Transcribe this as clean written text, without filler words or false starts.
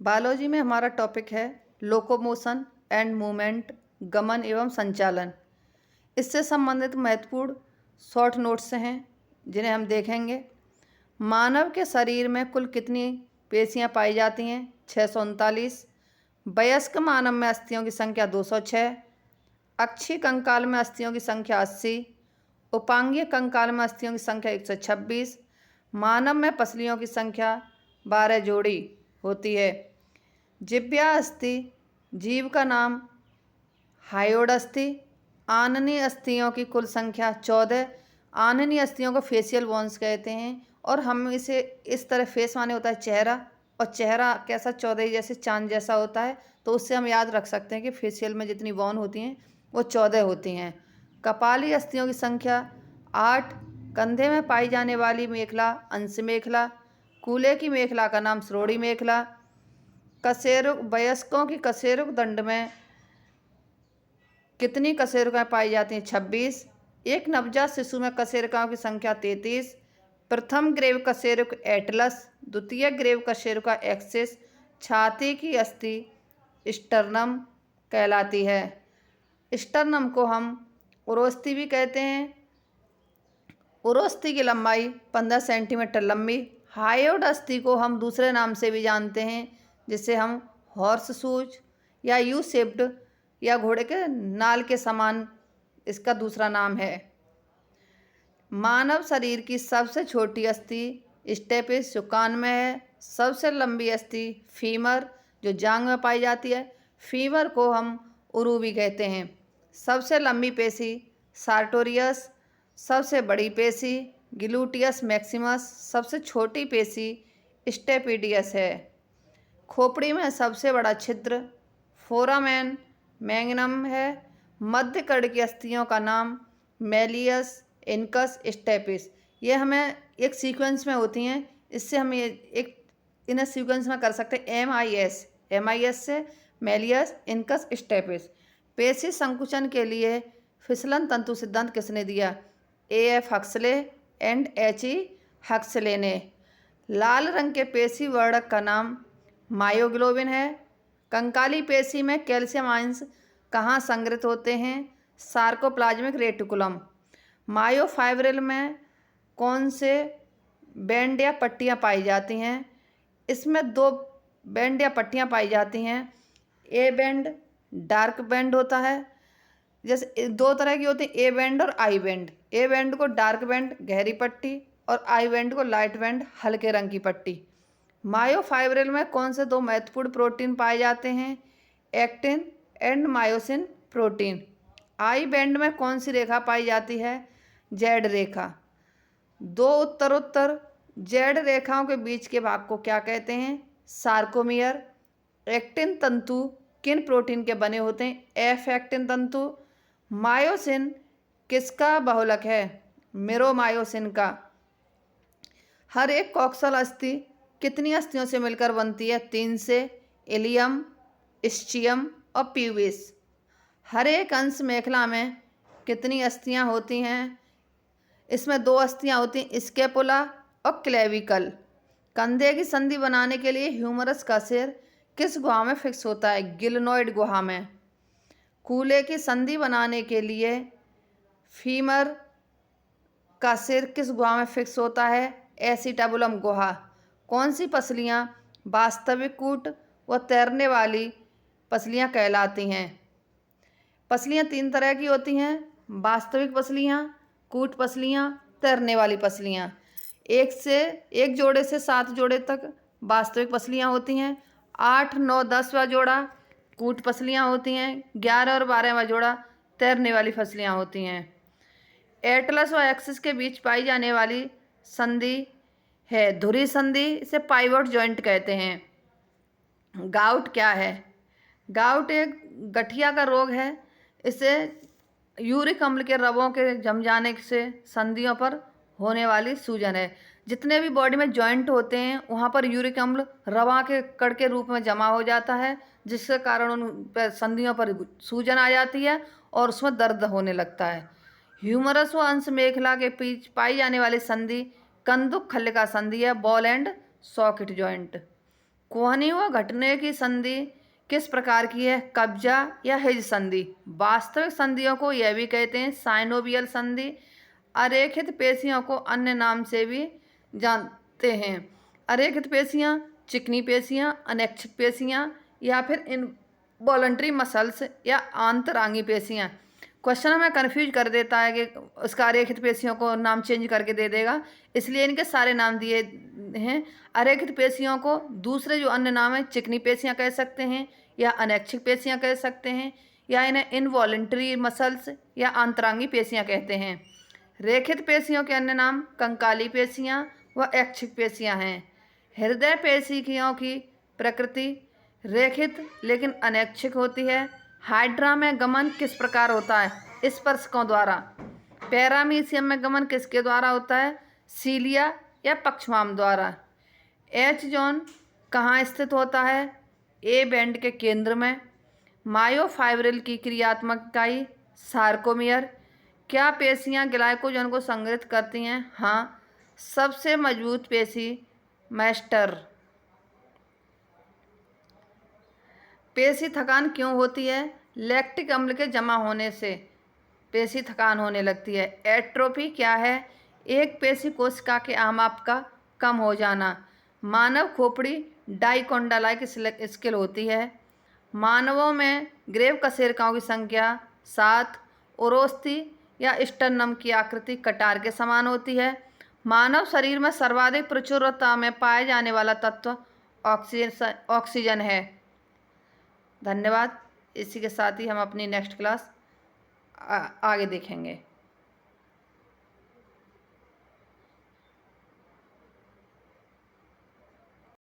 Biology में हमारा topic है लोकोमोशन एंड मूवमेंट, गमन एवं संचालन। इससे संबंधित महत्वपूर्ण शॉर्ट नोट्स हैं जिन्हें हम देखेंगे। मानव के शरीर में कुल कितनी पेशियां पाई जाती हैं? 639। वयस्क मानव में अस्थियों की संख्या 206। अक्षीय कंकाल में अस्थियों की संख्या 80। उपांगीय कंकाल में अस्थियों की संख्या 126। मानव में पसलियों की संख्या 12 जोड़ी होती है। जिह्वा अस्थि जीव का नाम हायोड अस्थि। आननी अस्थियों की कुल संख्या 14। आननी अस्थियों को फेशियल बोन्स कहते हैं और हम इसे इस तरह फेस माने होता है चेहरा, और चेहरा कैसा चौदह जैसे चांद जैसा होता है, तो उससे हम याद रख सकते हैं कि फेशियल में जितनी बोन होती हैं वो 14 होती हैं। कपाली अस्थियों की संख्या 8। कंधे में पाई जाने वाली मेखला अंश मेखला। कूले की मेखला का नाम श्रोणी मेखला। कशेरुक वयस्कों की कशेरुक दंड में कितनी कशेरुकाएं पाई जाती हैं? 26। एक नवजात शिशु में कशेरुकाओं की संख्या 33। प्रथम ग्रेव कशेरुक एटलस, द्वितीय ग्रेव कशेरुका एक्सिस। छाती की अस्थि स्टर्नम कहलाती है। स्टर्नम को हम उरोस्थि भी कहते हैं। उरोस्थि की लंबाई 15 सेंटीमीटर लंबी। हायोड अस्थि को हम दूसरे नाम से भी जानते हैं, जिसे हम हॉर्स शूज या यू शेप्ड या घोड़े के नाल के समान इसका दूसरा नाम है। मानव शरीर की सबसे छोटी अस्थि स्टेपिस जो कान में है। सबसे लंबी अस्थि फीमर जो जांग में पाई जाती है। फीमर को हम उरू भी कहते हैं। सबसे लंबी पेशी सार्टोरियस। सबसे बड़ी पेशी ग्लूटियस मैक्सिमस। सबसे छोटी पेशी स्टेपिडियस है। खोपड़ी में सबसे बड़ा छिद्र फोरामेन मैग्नम है। मध्य कड़ की अस्थियों का नाम मेलियस इनकस स्टेपिस। ये हमें एक सीक्वेंस में होती हैं, इससे हम ये एक इन्हें सीक्वेंस में कर सकते हैं। MIS से मेलियस इनकस स्टेपिस। पेशी संकुचन के लिए फिसलन तंतु सिद्धांत किसने दिया? AF Huxley and HE Huxley ने। लाल रंग के पेशी वर्णक का नाम मायोग्लोबिन है। कंकाली पेशी में कैल्शियम आयंस कहाँ संग्रहित होते हैं? Sarcoplasmic reticulum. मायोफाइब्रिल में कौन से बैंड या पट्टियाँ पाई जाती हैं? इसमें 2 बैंड या पट्टियाँ पाई जाती हैं। ए बैंड डार्क बैंड होता है। जैसे 2 तरह की होती है, ए बैंड और आई बैंड। ए बैंड को डार्क बैंड गहरी पट्टी और आई बैंड को लाइट बैंड हल्के रंग की पट्टी। मायोफाइब्रिल में कौन से 2 महत्वपूर्ण प्रोटीन पाए जाते हैं? Actin and myosin protein. I band में कौन सी रेखा पाई जाती है? जेड रेखा। 2 उत्तरोत्तर जेड रेखाओं के बीच के भाग को क्या कहते हैं? सार्कोमियर। एक्टिन तंतु किन प्रोटीन के बने होते हैं? एफ एक्टिन तंतु। मायोसिन किसका बहुलक है? मिरोमायोसिन का। हर एक कॉक्सल अस्थि कितनी अस्थियों से मिलकर बनती है? 3 से। इलियम, इस्चियम और प्यूबिस। हर एक अंश मेखला में कितनी अस्थियां होती हैं? इसमें 2 अस्थियां होती हैं, स्केपुला और क्लेविकल। कंधे की संधि बनाने के लिए ह्यूमरस का सिर किस गुहा में फिक्स होता है? गिलनोइड गुहा में। कूले की संधि बनाने के लिए फीमर का सिर किस गुहा में फिक्स होता है? एसिटाबुलम गुहा। कौन सी पसलियां वास्तविक कूट व तैरने वाली पसलियां कहलाती हैं? पसलियां 3 तरह की होती हैं, वास्तविक पसलियां, कूट पसलियां, तैरने वाली पसलियां। एक जोड़े से 7 जोड़े तक वास्तविक पसलियां होती हैं। 8, 9, 10वां जोड़ा कूट पसलियां होती हैं। 11 और 12वां जोड़ा तैरने वाली पसलियां होती हैं। एटलस व एक्सिस के बीच पाई जाने वाली संधि है धुरी संधि। इसे पाइवोट जॉइंट कहते हैं। गाउट क्या है? गाउट एक गठिया का रोग है। इसे यूरिक अम्ल के रवों के जम जाने से संधियों पर होने वाली सूजन है। जितने भी बॉडी में जॉइंट होते हैं वहाँ पर यूरिक अम्ल रवा के कण के रूप में जमा हो जाता है, जिसके कारण उन पर संधियों पर सूजन आ जाती है और उसमें दर्द होने लगता है। ह्यूमरस व अंश मेखला के बीच पाई जाने वाली संधि कंदुक खल्लिका संधि है, बॉल एंड सॉकेट जॉइंट। कोहनी व घटने की संधि किस प्रकार की है? कब्जा या हिज संधि। वास्तविक संधियों को यह भी कहते हैं साइनोवियल संधि। अरेखित पेशियों को अन्य नाम से भी जानते हैं। अरेखित पेशियां, चिकनी पेशियां, अनैच्छिक पेशियां या फिर इनवॉलंटरी मसल्स या आंतरांगी पेशियां। क्वेश्चन हमें कंफ्यूज कर देता है कि उसका अरेखित पेशियों को नाम चेंज करके दे देगा, इसलिए इनके सारे नाम दिए हैं। अरेखित पेशियों को दूसरे जो अन्य नाम है चिकनी पेशियां कह सकते हैं या अनैच्छिक पेशियां कह सकते हैं या इन्हें इनवॉलंटरी मसल्स या आंतरांगी पेशियां कहते हैं। रेखित पेशियों के अन्य नाम कंकाली पेशियां व ऐच्छिक पेशियां हैं। हृदय पेशियों की प्रकृति रेखित लेकिन अनैच्छिक होती है। हाइड्रा में गमन किस प्रकार होता है? स्पर्शकों द्वारा। पैरामीशियम में गमन किसके द्वारा होता है? सीलिया या पक्षवाम द्वारा। एच जोन कहाँ स्थित होता है? ए बैंड के केंद्र में। मायोफाइब्रिल की क्रियात्मक इकाई सार्कोमियर। क्या पेशियां ग्लाइकोजन को संग्रहित करती हैं? हाँ। सबसे मजबूत पेशी मैस्टर। पेशी थकान क्यों होती है? लैक्टिक अम्ल के जमा होने से पेशी थकान होने लगती है। एट्रोफी क्या है? एक पेशी कोशिका के आमाप का कम हो जाना। मानव खोपड़ी डाइकोंडालाइक स्केल होती है। मानवों में ग्रेव कशेरुकियों की संख्या 7। उरोस्थी या स्टर्नम की आकृति कटार के समान होती है। मानव शरीर में सर्वाधिक प्रचुरता में पाए जाने वाला तत्व ऑक्सीजन है। धन्यवाद। इसी के साथ ही हम अपनी नेक्स्ट क्लास आगे देखेंगे।